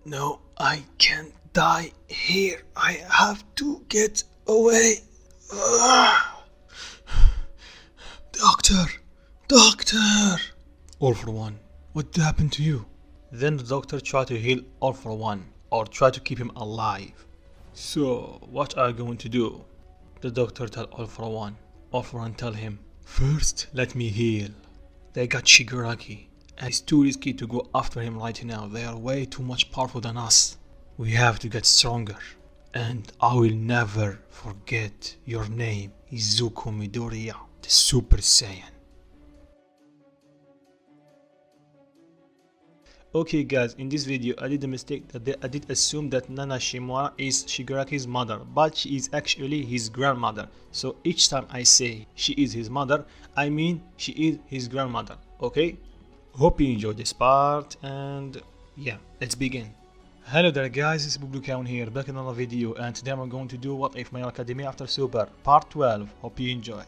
No, I can't die here. I have to get away. Ah. Doctor! Doctor! All for one. What happened to you? Then the doctor tried to heal All for one, or try to keep him alive. So, what are you going to do? The doctor tell All for one. All for one tell him, first, let me heal. They got Shigaraki, and it's too risky to go after him right now. They are way too much powerful than us. We have to get stronger. And I will never forget your name, Izuku Midoriya, the Super Saiyan. Okay guys, in this video I did a mistake that I did assume that Nana Shimura is Shigaraki's mother, but she is actually his grandmother. So each time I say she is his mother, I mean she is his grandmother, okay? Hope you enjoyed this part, and yeah, let's begin. Hello there guys, it's Blue Count here, back in another video, and today I'm going to do What If My Hero Academia After Super, part 12. Hope you enjoy.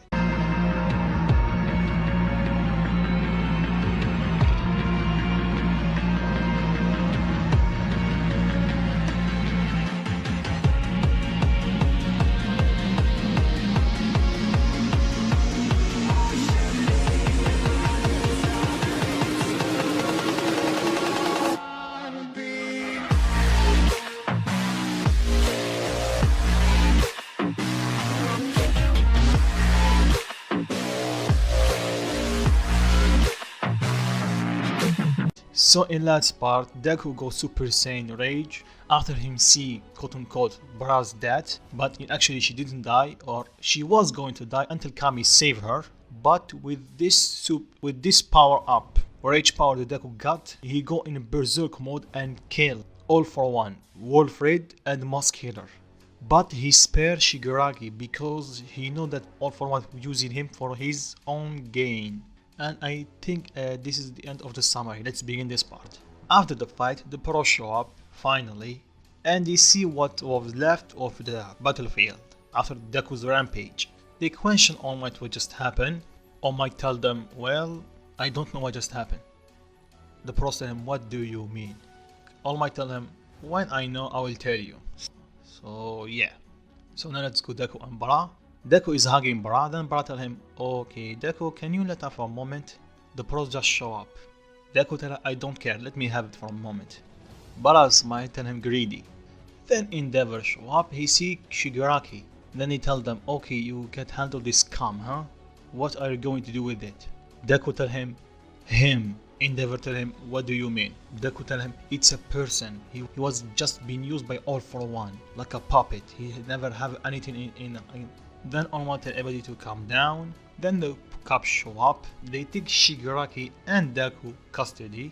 So in last part, Deku goes Super Saiyan Rage after him see quote-unquote Bra's death, but actually she didn't die, or she was going to die until Kami saved her. But with this power up, rage power that Deku got, he go in berserk mode and kill All for One, Wolfred and Muscular. But he spared Shigaraki because he know that All for One was using him for his own gain. And I think this is the end of the summary. Let's begin this part. After the fight, the pros show up, finally, and they see what was left of the battlefield after Deku's rampage. They question All Might what just happened. All Might tell them, well, I don't know what just happened. The pros tell him, what do you mean? All Might tell him, when I know I will tell you. So yeah. So now let's go Deku and Bra. Deku is hugging Bra, then Bra tell him, okay Deku, can you let up for a moment? The pros just show up. Deku tell her, I don't care, let me have it for a moment. Bra smile, tell him greedy. Then Endeavor show up, he see Shigaraki. Then he tell them, okay, you can't handle this scum, huh? What are you going to do with it? Deku tell him. Endeavor tell him, what do you mean? Deku tell him, it's a person. He was just being used by All for One, like a puppet. He never have anything in Then All Might tell everybody to calm down. Then the cops show up. They take Shigaraki and Deku custody,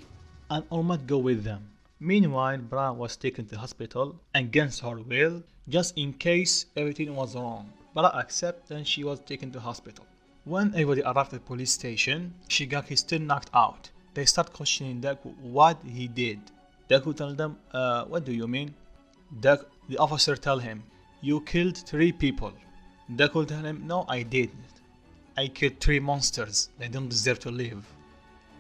and All Might go with them. Meanwhile, Bra was taken to the hospital against her will, just in case everything was wrong. Bra accepted and she was taken to hospital. When everybody arrived at the police station, Shigaraki is still knocked out. They start questioning Deku what he did. Deku tell them, what do you mean? The officer tell him, you killed 3 people. Deku tell him, no, I didn't. I killed 3 monsters. They don't deserve to live.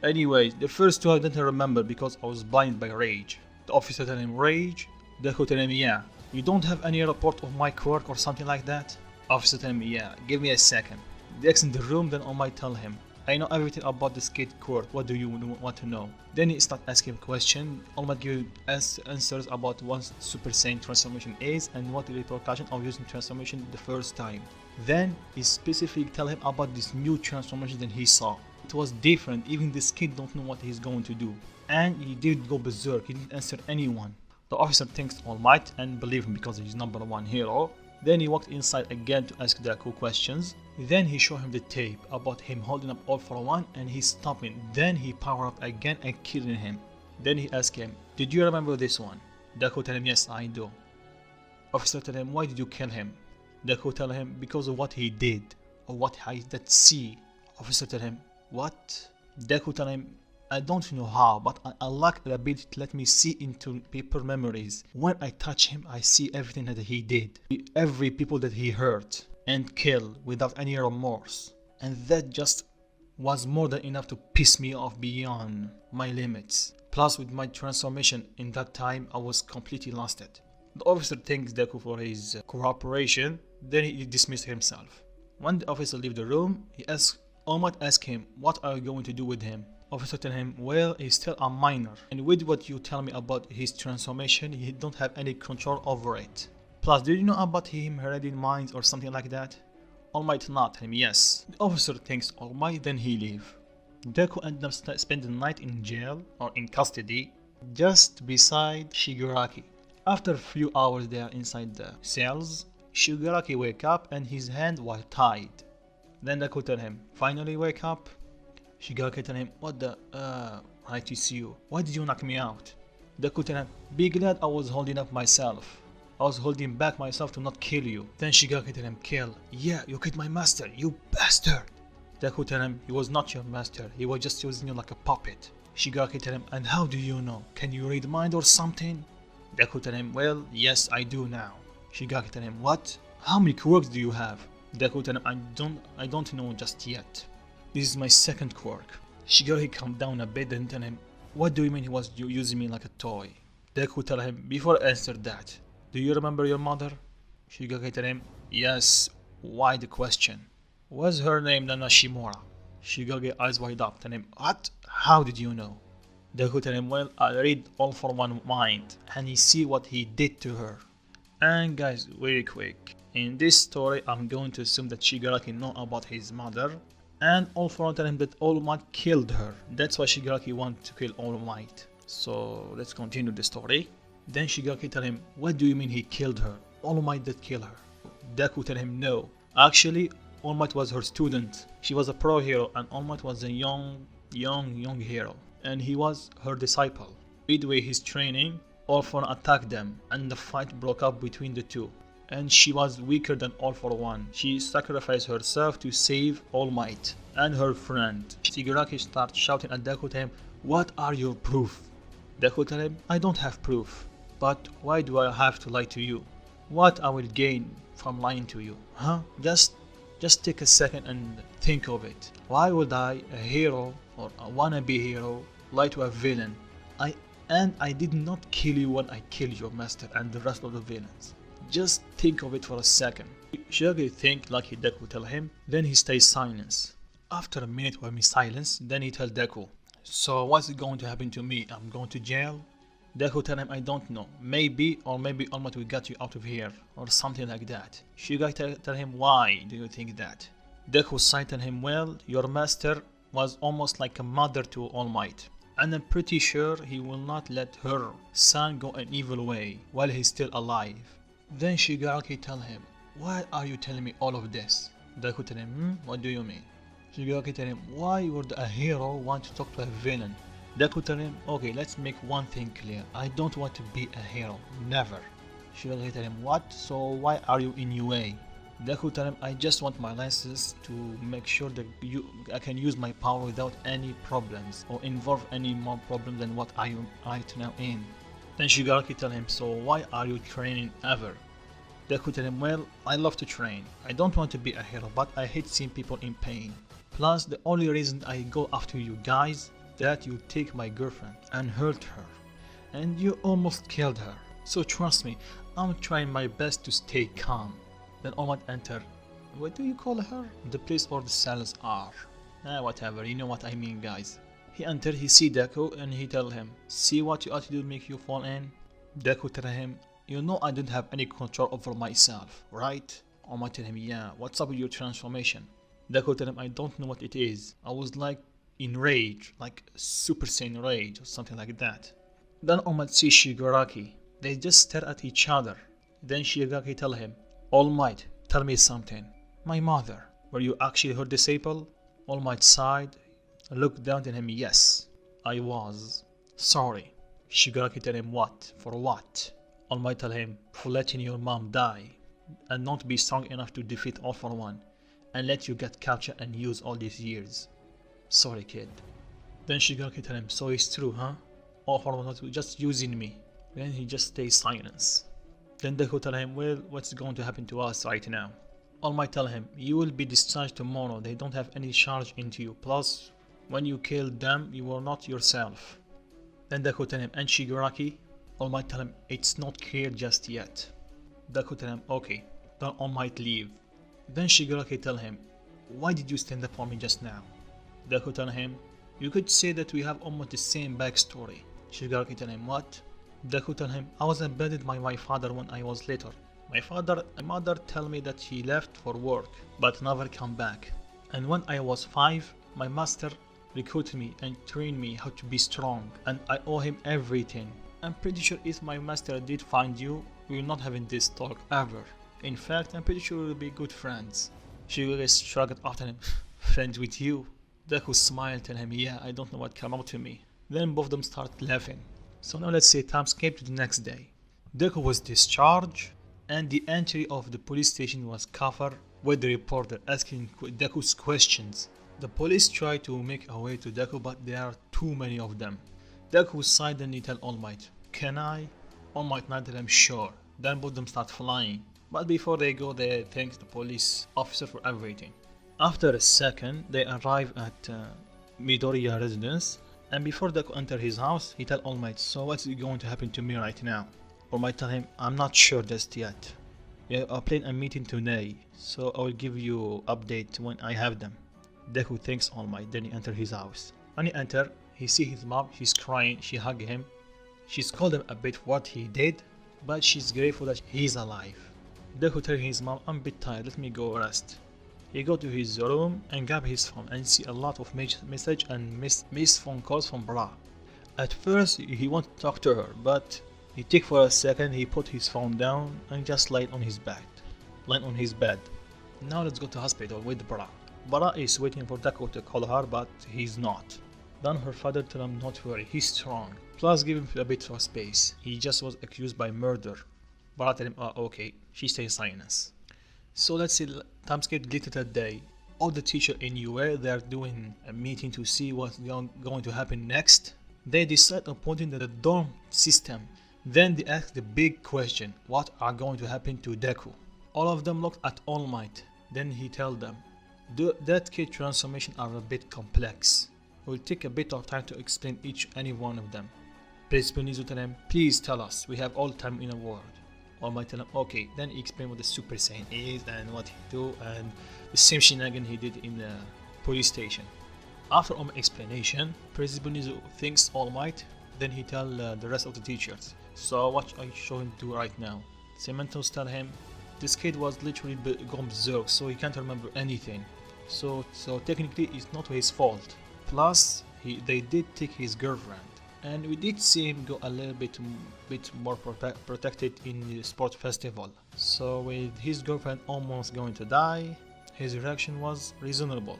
Anyways, the first 2 I didn't remember because I was blinded by rage. The officer tell him, rage? Deku tell him, yeah. You don't have any report of my quirk or something like that? Officer tell me, yeah. Give me a second. They exit the room, then All Might tell him, I know everything about this kid quirk. What do you want to know? Then he start asking questions. All Might give answers about what Super Saiyan transformation is and what the repercussion of using transformation the first time. Then he specifically tell him about this new transformation that he saw. It was different. Even this kid don't know what he's going to do. And he did go berserk. He didn't answer anyone. The officer thanks All Might and believe him because he's #1 hero. Then he walked inside again to ask Deku questions. Then he showed him the tape about him holding up All for One and he stopping. Then he power up again and killing him. Then he asked him, did you remember this one? Deku tell him, yes, I do. Officer tell him, why did you kill him? Deku tell him, because of what he did, or what I did see. Officer tell him, what? Deku tell him, I don't know how, but I lack the ability to let me see into people memories. When I touch him, I see everything that he did, every people that he hurt and killed without any remorse. And that just was more than enough to piss me off beyond my limits. Plus, with my transformation in that time, I was completely lost it. The officer thanks Deku for his cooperation, then he dismissed himself. When the officer leaves the room, All Might asks him, what are you going to do with him? Officer tells him, well, he's still a minor, and with what you tell me about his transformation, he don't have any control over it. Plus, do you know about him reading minds or something like that? All Might not tell him yes. The officer thanks All Might, then he leaves. Deku ends up spending the night in jail, or in custody, just beside Shigaraki. After a few hours they are inside the cells, Shigaraki wake up and his hand was tied. Then Deku tell him, finally wake up? Shigaraki tell him, what the, right to see you. Why did you knock me out? Deku tell him, be glad I was holding up myself. I was holding back myself to not kill you. Then Shigaraki tell him, kill. Yeah, you killed my master, you bastard. Deku tell him, he was not your master, he was just using you like a puppet. Shigaraki tell him, and how do you know? Can you read mind or something? Deku tell him, well, yes, I do now. Shigaraki tell him, what? How many quirks do you have? Deku tell him, I don't know just yet. This is my second quirk. Shigaraki calm down a bit and tell him, what do you mean he was using me like a toy? Deku tell him, before I answer that, do you remember your mother? Shigaraki tell him, yes, why the question? Was her name Nana Shimura? Shigaraki eyes wide up, tell him, what? How did you know? Deku tell him, well, I read All for One mind, and he see what he did to her. And guys, very quick, in this story, I'm going to assume that Shigaraki know about his mother, and All for One tell him that All Might killed her. That's why Shigaraki want to kill All Might. So let's continue the story. Then Shigaraki tell him, what do you mean he killed her? All Might did kill her. Deku tell him, no. Actually, All Might was her student. She was a pro hero, and All Might was a young hero. And he was her disciple. Midway his training, All for One attacked them, and the fight broke up between the two. And she was weaker than All for One. She sacrificed herself to save All Might and her friend. Shigaraki starts shouting at Deku to him, what are your proof? Deku tell him, I don't have proof. But why do I have to lie to you? What I will gain from lying to you? Huh? Just take a second and think of it. Why would I, a hero or a wannabe hero, lie to a villain? I did not kill you when I killed your master and the rest of the villains. Just think of it for a second. Shigaraki think like Deku tell him, then he stays silent. After a minute of his silence, then he tell Deku, so what's going to happen to me? I'm going to jail? Deku tell him, I don't know. Maybe All Might will get you out of here, or something like that. Shigaraki tell him, why do you think that? Deku sighed tell him, well, your master was almost like a mother to All Might, and I'm pretty sure he will not let her son go an evil way while he's still alive. Then Shigaraki tell him, why are you telling me all of this? Deku tell him, what do you mean? Shigaraki tell him, why would a hero want to talk to a villain? Deku tell him, okay, let's make one thing clear. I don't want to be a hero, never. Shigaraki tell him, what? So why are you in UA? Deku tell him, I just want my license to make sure that I can use my power without any problems or involve any more problems than what I am right now in. Then Shigaraki tell him, so why are you training ever? Deku tell him, well, I love to train. I don't want to be a hero, but I hate seeing people in pain. Plus, the only reason I go after you guys, that you take my girlfriend and hurt her. And you almost killed her. So trust me, I'm trying my best to stay calm. Then All Might enter. What do you call her? The place where the cells are. Whatever, you know what I mean, guys. He entered, he see Deku and he tell him, see what your attitude make you fall in? Deku tell him, you know I didn't have any control over myself, right? All Might tell him, yeah, what's up with your transformation? Deku tell him, I don't know what it is. I was like in rage, like Super Saiyan rage or something like that. Then All Might see Shigaraki. They just stare at each other. Then Shigaraki tell him, All Might, tell me something. My mother, were you actually her disciple? All Might sighed, looked down at him, yes, I was. Sorry. Shigaraki tell him, what? For what? All Might tell him, for letting your mom die and not be strong enough to defeat All for One and let you get captured and used all these years. Sorry, kid. Then Shigaraki tell him, so it's true, huh? All for One was just using me. Then he just stays silent. Then Deku tell him, well, what's going to happen to us right now? All Might tell him, you will be discharged tomorrow. They don't have any charge into you. Plus, when you killed them, you were not yourself. Then Deku tell him, and Shigaraki? All Might tell him, it's not clear just yet. Deku tell him, okay, then All Might leave. Then Shigaraki tell him, why did you stand up for me just now? Deku tell him, you could say that we have almost the same backstory. Shigaraki tell him, what? Deku tell him, I was abandoned by my father when I was little. My mother tell me that he left for work, but never come back. And when I was 5, my master recruited me and trained me how to be strong, and I owe him everything. I'm pretty sure if my master did find you, we will not having this talk ever. In fact, I'm pretty sure we'll be good friends. Shigaraki shrugged after him, friends with you? Deku smiled, telling him, yeah, I don't know what came out to me. Then both of them start laughing. So now let's say time skip to the next day. Deku was discharged, and the entry of the police station was covered with the reporter asking Deku's questions. The police try to make a way to Deku, but there are too many of them. Deku silently tell All Might, can I? All Might nodded him, sure. Then both of them start flying. But before they go, they thank the police officer for everything. After a second, they arrive at Midoriya residence, and before Deku enter his house, he tell All Might, so what's going to happen to me right now? All Might tell him, I'm not sure just yet. We are planning a meeting today, so I will give you update when I have them. Deku thanks All Might, then he enter his house. When he enter, he see his mom, she's crying, she hug him. She scold him a bit what he did, but she's grateful that he's alive. Deku tell his mom, I'm a bit tired, let me go rest. He go to his room and grab his phone and see a lot of message and missed phone calls from Bra. At first he want to talk to her, but he take for a second, he put his phone down and just lied on his bed. Now let's go to hospital with Bra. Bra is waiting for Deku to call her, but he's not. Then her father tell him not worry, he's strong. Plus give him a bit of space, he just was accused by murder. Bra tell him, okay, she stays silence. So let's say time skip later that day. All the teachers in UA, they're doing a meeting to see what's going to happen next. They decide on putting the dorm system. Then they ask the big question, what are going to happen to Deku? All of them looked at All Might. Then he tell them, that kid transformation are a bit complex. It will take a bit of time to explain any one of them. Principal Nizu tell him, please tell us, we have all time in the world. All Might tell him, okay, then he explain what the Super Saiyan is and what he do and the same shenanigan he did in the police station. After all my explanation, Principal Nizu thanks All Might, then he tell the rest of the teachers. So what I show him do right now. Cementos tell him, this kid was literally gone berserk, so he can't remember anything. So technically it's not his fault. Plus, they did take his girlfriend. And we did see him go a little bit more protected in the sport festival. So with his girlfriend almost going to die, his reaction was reasonable.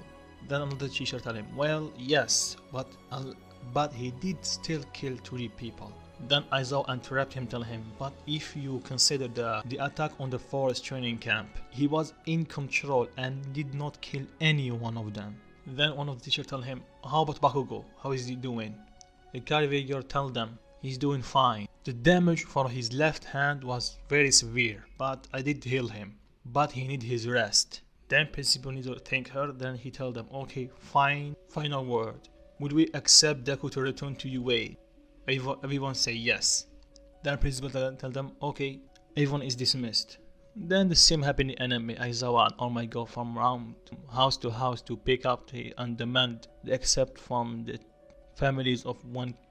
Then another teacher told him, well, yes, but he did still kill 3 people. Then Aizawa interrupted him, telling him, but if you consider the attack on the forest training camp, he was in control and did not kill any one of them. Then one of the teachers told him, how about Bakugo? How is he doing? The carrier told them, he's doing fine. The damage for his left hand was very severe, but I did heal him. But he need his rest. Then Principal needs to thank her, then he told them, okay, fine, final word. Would we accept Deku to return to UA? Everyone say yes. Then Principal tell them, okay, everyone is dismissed. Then the same happened in anime. Aizawa and All Might go from house to house to pick up and demand except from the families of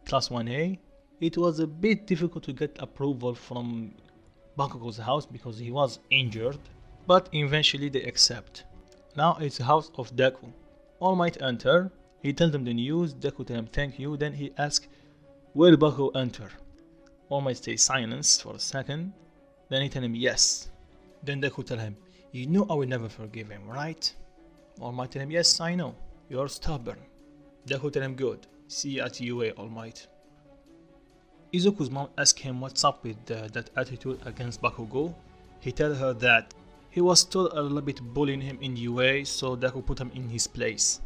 class 1A. It was a bit difficult to get approval from Bakugo's house because he was injured, but eventually they accept. Now it's the house of Deku. All Might enter, he tells them the news, Deku tells him thank you, then he asks, will Bakugo enter? All Might stay silence for a second, then he tells him yes. Then Deku tells him, you know I will never forgive him, right? All Might tells him, yes, I know, you're stubborn. Deku tells him, good. See you at UA, All Might. Izuku's mom asked him what's up with that attitude against Bakugo. He tells her that he was still a little bit bullying him in UA, so Deku put him in his place.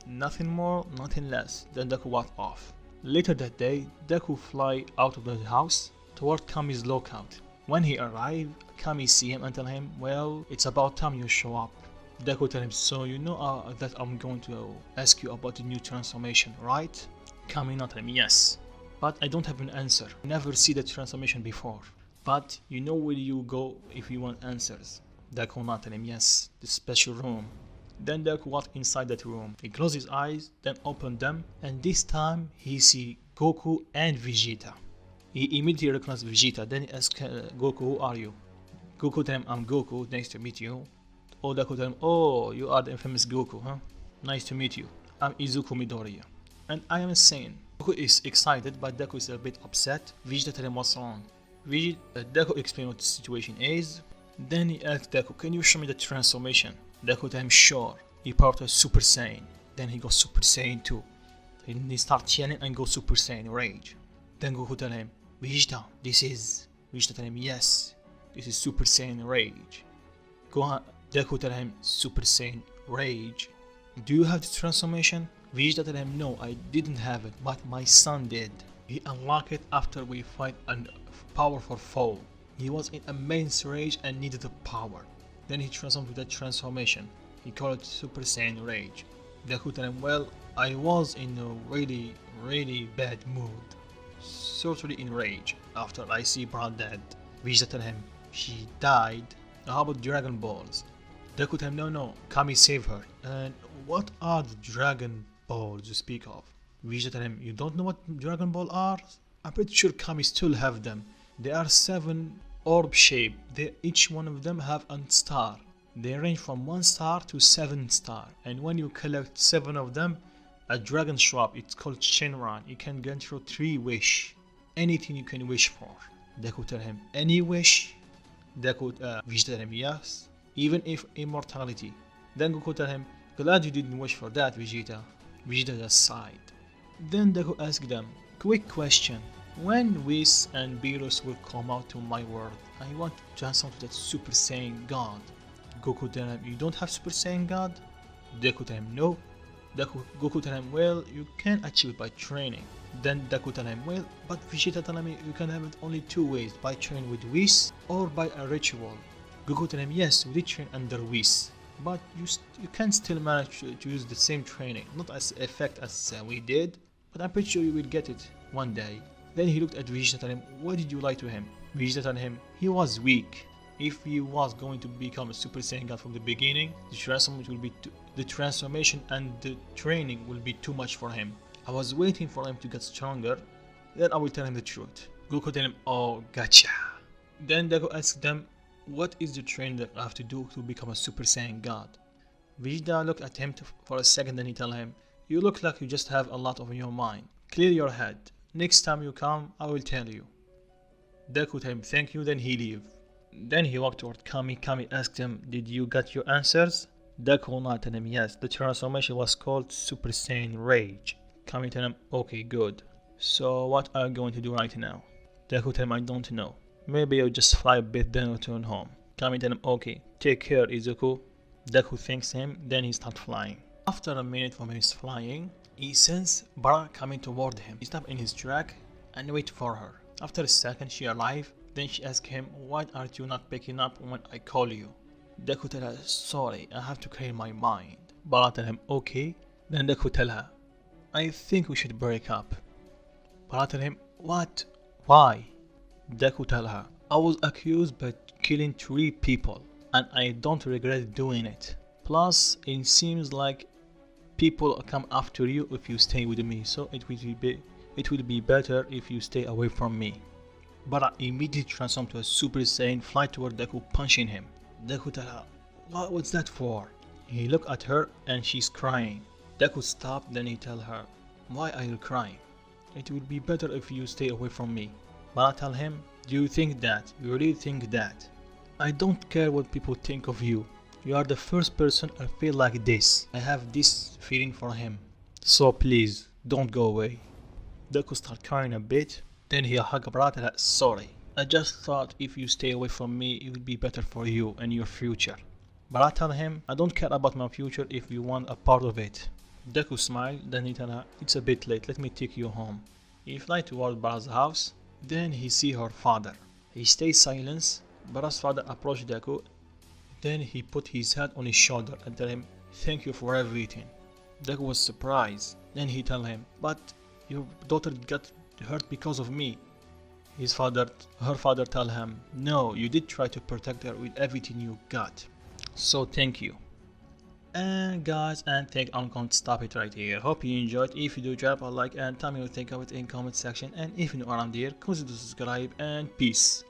Nothing more, nothing less. Then Deku walked off. Later that day, Deku fly out of the house toward Kami's lookout. When he arrived, Kami see him and tell him, well, it's about time you show up. Deku tell him, so you know that I'm going to ask you about the new transformation, right? Kami not tell him, yes. but I don't have an answer. Never see the transformation before. But you know where you go if you want answers. Deku not tell him yes, the special room. Then Deku walked inside that room. He closed his eyes, then opened them, and this time he see Goku and Vegeta. He immediately recognized Vegeta. Then he asked Goku, who are you? Goku tell him, I'm Goku, nice to meet you. Oh, Deku tell him, oh, you are the infamous Goku, huh? Nice to meet you. I'm Izuku Midoriya. And I am insane. Goku is excited, but Deku is a bit upset. Vegeta tell him what's wrong. Deku explained what the situation is. Then he asked Deku, can you show me the transformation? Deku tell him, sure. He powered to Super Saiyan. Then he goes Super Saiyan 2. Then he starts yelling and goes Super Saiyan Rage. Then Goku tell him, Vegeta, this is... Vegeta tell him, yes, this is Super Saiyan Rage. Deku tell him, Super Saiyan Rage. Do you have the transformation? Vegeta tell him, no, I didn't have it, but my son did. He unlocked it after we fight a powerful foe. He was in immense rage and needed the power. Then he transformed to that transformation. He called it Super Saiyan Rage. Deku tell him, well, I was in a really bad mood. Certainly in rage after I see Bra dead. Vegeta tell him, she died. How about Dragon Balls? Deku tell him, no, Kami save her. And what are the Dragon Balls you speak of? Vegeta tell him, you don't know what Dragon Ball are? I'm pretty sure Kami still have them. They are 7 orb shape. Each one of them have a star. They range from 1 star to 7 star. And when you collect 7 of them, a dragon shop, it's called Shenron. You can grant your 3 wish. Anything you can wish for. Deku tell him, any wish? Vegeta tell him, yes. Even if immortality. Then Goku tell him, glad you didn't wish for that, Vegeta. Vegeta just sighed. Then Deku asked them, quick question. When Whis and Beerus will come out to my world, I want to transform to that Super Saiyan God. Goku tell him, you don't have Super Saiyan God? Deku tell him, no. Goku tell him, well, you can achieve it by training. Then Deku tell him, well, but Vegeta tell me you can have it only 2 ways, by training with Whis or by a ritual. Goku tell him, yes, we did train under Whis, but you can still manage to use the same training, not as effect as we did, but I'm pretty sure you will get it one day. Then he looked at Vegeta and told him, why did you lie to him? Vegeta told him, he was weak. If he was going to become a Super Saiyan God from the beginning, the transformation and the training will be too much for him. I was waiting for him to get stronger, then I will tell him the truth. Goku told him, oh, gotcha. Then Deku asked them, what is the training that I have to do to become a Super Saiyan God? Vegeta looked at him for a second, then he told him, you look like you just have a lot on your mind. Clear your head. Next time you come, I will tell you. Deku told him thank you, then he leave. Then he walked toward Kami. Kami asked him, did you get your answers? Deku nodded him, yes. The transformation was called Super Saiyan Rage. Kami told him, okay, good. So what are you going to do right now? Deku told him, I don't know. Maybe I'll just fly a bit then return home. Kami told him, okay, take care, Izuku. Deku thanks him, then he started flying. After a minute from his flying, he sensed Bra coming toward him. He stopped in his track and waited for her. After a second, she arrived. Then she asked him, why aren't you not picking up when I call you? Deku tell her, sorry, I have to clear my mind. Bra tell him, okay. Then Deku tell her, I think we should break up. Bra tell him, what? Why? Deku tell her, I was accused by killing 3 people and I don't regret doing it. Plus, it seems like people come after you if you stay with me, so it will be better if you stay away from me. But I immediately transformed to a Super Saiyan, fly toward Deku, punching him. Deku tell her, what was that for? He looked at her and she's crying. Deku stopped, then he tell her, why are you crying? It will be better if you stay away from me. But I tell him, do you think that? You really think that? I don't care what people think of you. You are the first person I feel like this. I have this feeling for him. So please, don't go away. Deku started crying a bit. Then he hugged Bra and said, sorry. I just thought if you stay away from me, it would be better for you and your future. But I tell him, I don't care about my future if you want a part of it. Deku smiled, then he told her, it's a bit late, let me take you home. He fly toward Bra's house, then he see her father. He stays silent. Bra's father approached Deku, then he put his hand on his shoulder and tell him, thank you for everything. Deku was surprised, then he tell him, but your daughter got hurt because of me. Her father tell him, no, you did try to protect her with everything you got. So thank you. And guys, and think I'm going to stop it right here. Hope you enjoyed. If you do, drop a like and tell me what you think of it in comment section. And if you're new around here, consider subscribe and peace.